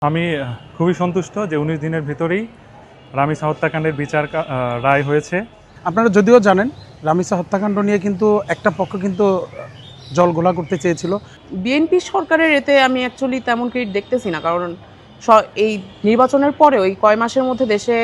আমি খুবই সন্তুষ্ট যে ১৯ দিনের ভিতরেই রামিসা হত্যাকাণ্ডের বিচার রায় হয়েছে। আপনারা যদিও জানেন রামিসা হত্যাকাণ্ড নিয়ে কিন্তু একটা পক্ষ কিন্তু জলঘোলা করতে চেয়েছিল। বিএনপি সরকারের এতে আমি অ্যাকচুয়ালি তেমন ক্রেডিট দেখতেছি না, কারণ এই নির্বাচনের পরে ওই কয় মাসের মধ্যে দেশে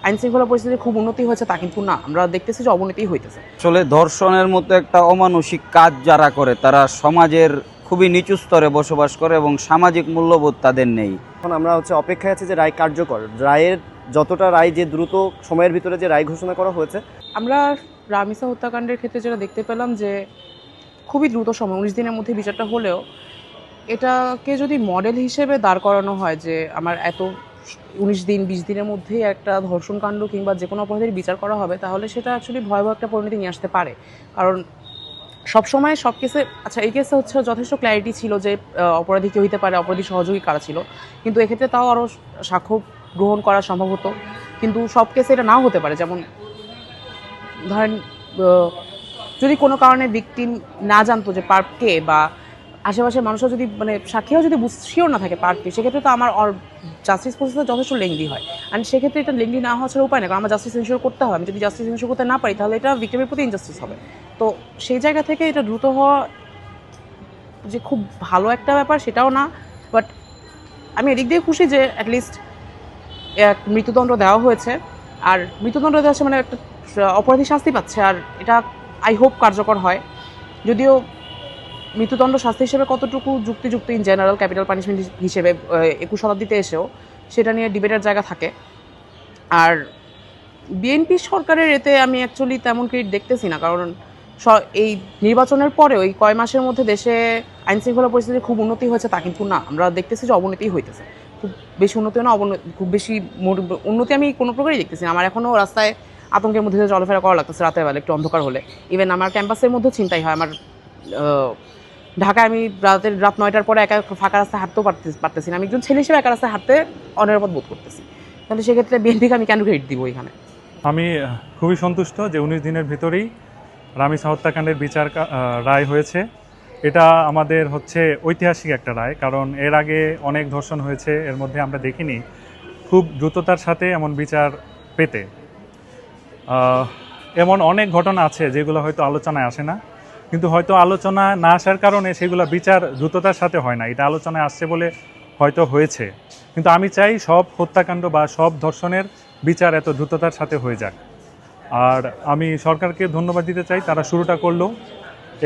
আইনশৃঙ্খলা পরিস্থিতির খুব উন্নতি হয়েছে তা কিন্তু না, আমরা দেখতেছি যে অবনতি হইতেছে। আসলে ধর্ষণের মতো একটা অমানুষিক কাজ যারা করে তারা সমাজের খুবই নিচু স্তরে বসবাস করে এবং সামাজিক মূল্যবোধ তাদের নেই। এখন আমরা অপেক্ষায় আছি যে রায় কার্যকর, রায়ের যতটা রায় যে দ্রুত সময়ের ভিতরে যে রায় ঘোষণা করা হয়েছে। আমরা রামিসা হত্যাকাণ্ডের ক্ষেত্রে যেটা দেখতে পেলাম যে খুবই দ্রুত সময় ১৯ দিনের মধ্যে বিচারটা হলেও এটাকে যদি মডেল হিসেবে দাঁড় করানো হয় যে আমার এত ১৯ দিন ২০ দিনের মধ্যেই একটা ধর্ষণকাণ্ড কিংবা যে কোনো অপরাধের বিচার করা হবে, তাহলে সেটা অ্যাকচুয়ালি ভয়াবহ একটা পরিণতি নিয়ে আসতে পারে। কারণ সবসময় সব কেসে এই কেসে হচ্ছে যথেষ্ট ক্ল্যারিটি ছিল যে অপরাধী কেউ হইতে পারে, অপরাধী সহযোগী কারা ছিল, কিন্তু এক্ষেত্রে তাও আরও সাক্ষ্য গ্রহণ করা সম্ভব হতো। কিন্তু সব কেসে এটা নাও হতে পারে। যেমন ধরেন যদি কোনো কারণে ভিকটিম না জানতো যে পার্প কে, বা আশেপাশের মানুষরা যদি সাক্ষীও যদি শিওর না থাকে পার্প কে, সেক্ষেত্রে তো আমার জাস্টিস প্রসেসটা যথেষ্ট লেংদি হয়। অ্যান্ড সেক্ষেত্রে এটা লেংদি না হওয়ার উপায় না, কারণ আমার জাস্টিস এনশিওর করতে হবে। আমি যদি জাস্টিস এনশিওর করতে না পারি তাহলে এটা ভিকটিমের প্রতি ইনজাস্টিস হবে। তো সেই জায়গা থেকে এটা দ্রুত হওয়া যে খুব ভালো একটা ব্যাপার সেটাও না, বাট আমি এদিক দিয়ে খুশি যে অ্যাটলিস্ট এক মৃত্যুদণ্ড দেওয়া হয়েছে। আর মৃত্যুদণ্ড দেওয়া হচ্ছে একটা অপরাধী শাস্তি পাচ্ছে, আর এটা আই হোপ কার্যকর হয়। যদিও মৃত্যুদণ্ড শাস্তি হিসেবে কতটুকু যুক্তিযুক্ত ইন জেনারেল ক্যাপিটাল পানিশমেন্ট হিসেবে ২১ শতাব্দীতে এসেও সেটা নিয়ে ডিবেটের জায়গা থাকে। আর বিএনপি সরকারের এতে আমি অ্যাকচুয়ালি তেমন ক্রেডিট দেখতেছি না, কারণ এই নির্বাচনের পরে ওই কয় মাসের মধ্যে দেশে আইনশৃঙ্খলা পরিস্থিতির খুব উন্নতি হয়েছে তা কিন্তু না, আমরা দেখতেছি যে অবনতি হইতেছে। খুব বেশি উন্নতিও না, খুব বেশি উন্নতি আমি কোনো প্রকারই দেখতেছি না। আমার এখনও রাস্তায় আতঙ্কের মধ্যে দিয়ে চলাফেরা করা লাগতেছে রাতের বেলা একটু অন্ধকার হলে। ইভেন আমার ক্যাম্পাসের মধ্যেও চিন্তাই হয়। আমার ঢাকায় আমি রাত ৯টার পরে একা ফাঁকা রাস্তায় হাঁটতেও পারতেছি না। আমি একজন ছেলে হিসেবে একা রাস্তায় হাঁটতে অনিরাপদ বোধ করতেছি। তাহলে সেক্ষেত্রে বিএনপিকে আমি কেন ক্রেডিট দিব এখানে? আমি খুবই সন্তুষ্ট যে ১৯ দিনের ভিতরেই রামিসা হত্যাকাণ্ডের বিচার রায় হয়েছে। এটা আমাদের ঐতিহাসিক একটা রায়, কারণ এর আগে অনেক ধর্ষণ হয়েছে, এর মধ্যে আমরা দেখিনি খুব দ্রুততার সাথে এমন বিচার পেতে। এমন অনেক ঘটনা আছে যেগুলো হয়তো আলোচনায় আসে না, কিন্তু হয়তো আলোচনা না আসার কারণে সেগুলো বিচার দ্রুততার সাথে হয় না। এটা আলোচনায় আসছে বলে হয়তো হয়েছে, কিন্তু আমি চাই সব হত্যাকাণ্ড বা সব ধর্ষণের বিচার এত দ্রুততার সাথে হয়ে যাক। আর আমি সরকারকে ধন্যবাদ দিতে চাই, তারা শুরুটা করলো,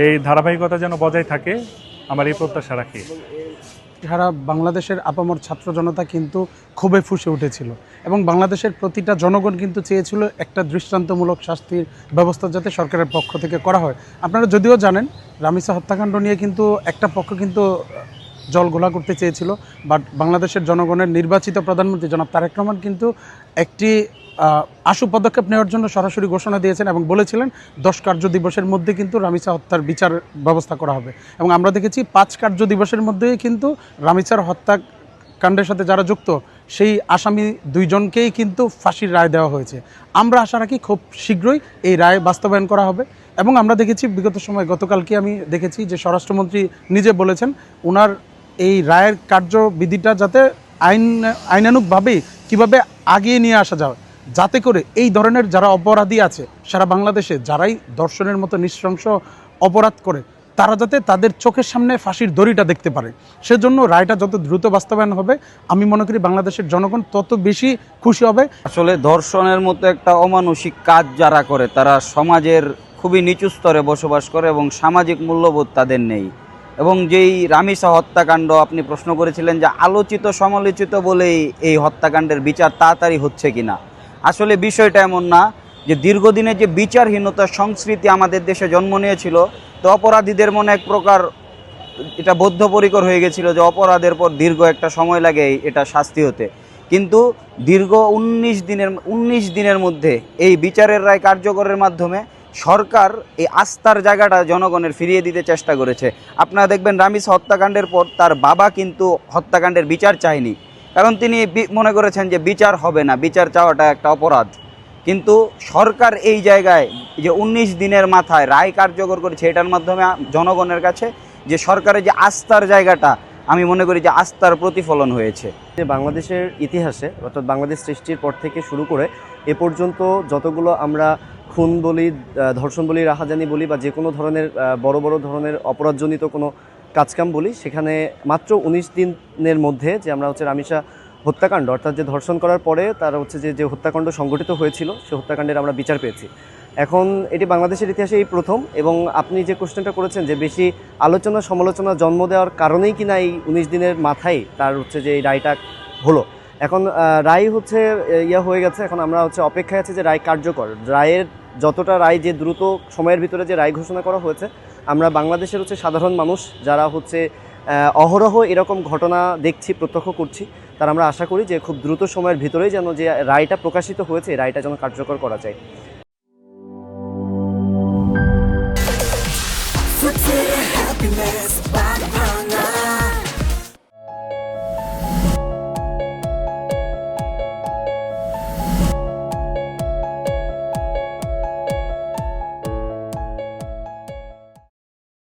এই ধারাবাহিকতা যেন বজায় থাকে, আমার এই প্রত্যাশা রাখি। সারা বাংলাদেশের আপামর ছাত্র জনতা কিন্তু ক্ষোভে ফুঁসে উঠেছিল এবং বাংলাদেশের প্রতিটা জনগণ কিন্তু চেয়েছিল একটা দৃষ্টান্তমূলক শাস্তির ব্যবস্থা যাতে সরকারের পক্ষ থেকে করা হয়। আপনারা যদিও জানেন রামিসা হত্যাকাণ্ড নিয়ে কিন্তু একটা পক্ষ কিন্তু জলঘোলা করতে চেয়েছিল, বাট বাংলাদেশের জনগণের নির্বাচিত প্রধানমন্ত্রী জনাব তারেক রহমান কিন্তু একটি আশু পদক্ষেপ নেওয়ার জন্য সরাসরি ঘোষণা দিয়েছেন এবং বলেছিলেন ১০ কার্য দিবসের মধ্যে কিন্তু রামিসা হত্যার বিচার ব্যবস্থা করা হবে। এবং আমরা দেখেছি ৫ কার্য দিবসের মধ্যেই কিন্তু রামিসার হত্যাকাণ্ডের সাথে যারা যুক্ত সেই আসামি ২ জনকেই কিন্তু ফাঁসির রায় দেওয়া হয়েছে। আমরা আশা রাখি খুব শীঘ্রই এই রায় বাস্তবায়ন করা হবে। এবং আমরা দেখেছি বিগত সময়, গতকালকে আমি দেখেছি যে স্বরাষ্ট্রমন্ত্রী নিজে বলেছেন ওনার এই রায়ের কার্যবিধিটা যাতে আইনানুগভাবেই কীভাবে আগিয়ে নিয়ে আসা যায়, যাতে করে এই ধরনের যারা অপরাধী আছে সারা বাংলাদেশে, যারাই ধর্ষণের মতো নৃশংস অপরাধ করে, তারা যাতে তাদের চোখের সামনে ফাঁসির দড়িটা দেখতে পারে। সেজন্য রায়টা যত দ্রুত বাস্তবায়ন হবে আমি মনে করি বাংলাদেশের জনগণ তত বেশি খুশি হবে। আসলে ধর্ষণের মতো একটা অমানুষিক কাজ যারা করে তারা সমাজের খুবই নিচু স্তরে বসবাস করে এবং সামাজিক মূল্যবোধ তাদের নেই। এবং যেই রামিসা হত্যাকাণ্ড আপনি প্রশ্ন করেছিলেন যে আলোচিত সমালোচিত বলেই এই হত্যাকাণ্ডের বিচার তাড়াতাড়ি হচ্ছে কিনা, আসলে বিষয়টা এমন না। যে দীর্ঘদিনে যে বিচারহীনতার সংস্কৃতি আমাদের দেশে জন্ম নিয়েছিল, তো অপরাধীদের মনে এক প্রকার এটা বদ্ধপরিকর হয়ে গেছিল যে অপরাধের পর দীর্ঘ একটা সময় লাগে এটা শাস্তি হতে। কিন্তু দীর্ঘ ১৯ দিনের মধ্যে এই বিচারের রায় কার্যকরের মাধ্যমে সরকার এই আস্থার জায়গাটা জনগণের ফিরিয়ে দিতে চেষ্টা করেছে। আপনারা দেখবেন রামিসা হত্যাকাণ্ডের পর তার বাবা কিন্তু হত্যাকাণ্ডের বিচার চায়নি, কারণ তিনি মনে করেছেন যে বিচার হবে না, বিচার চাওয়াটা একটা অপরাধ। কিন্তু সরকার এই জায়গায় যে ১৯ দিনের মাথায় রায় কার্যকর করেছে, এটার মাধ্যমে জনগণের কাছে যে সরকারের যে আস্থার জায়গাটা আমি মনে করি যে আস্থার প্রতিফলন হয়েছে। যে বাংলাদেশের ইতিহাসে অর্থাৎ বাংলাদেশ সৃষ্টির পর থেকে শুরু করে এ পর্যন্ত যতগুলো আমরা খুন বলি, ধর্ষণ বলি, রাহাজানি বলি বা যে কোনো ধরনের বড় বড় ধরনের অপরাধজনিত কোনো কাজকাম বলি, সেখানে মাত্র 19 দিনের মধ্যে যে আমরা হচ্ছে রামিসা হত্যাকাণ্ড অর্থাৎ যে ধর্ষণ করার পরে তার হচ্ছে যে হত্যাকাণ্ড সংঘটিত হয়েছিল সেই হত্যাকাণ্ডের আমরা বিচার পেয়েছি। এখন এটি বাংলাদেশের ইতিহাসে এই প্রথম। এবং আপনি যে কোশ্চেনটা করেছেন যে বেশি আলোচনা সমালোচনা জন্ম দেওয়ার কারণেই কিনা এই 19 দিনের মাথায় তার হচ্ছে যে এই রায়টা হলো। এখন রায় হচ্ছে ইয়া হয়ে গেছে, এখন আমরা হচ্ছে অপেক্ষায় আছি যে রায় কার্যকর। রায়ের যতটা রায় যে দ্রুত সময়ের ভিতরে যে রায় ঘোষণা করা হয়েছে, আমরা বাংলাদেশের হচ্ছে সাধারণ মানুষ যারা হচ্ছে অহরহ এরকম ঘটনা দেখছি, প্রত্যক্ষ করছি, তারা আমরা আশা করি যে খুব দ্রুত সময়ের ভিতরেই যেন যে রায়টা প্রকাশিত হয়েছে, রায়টা যেন কার্যকর করা যায়।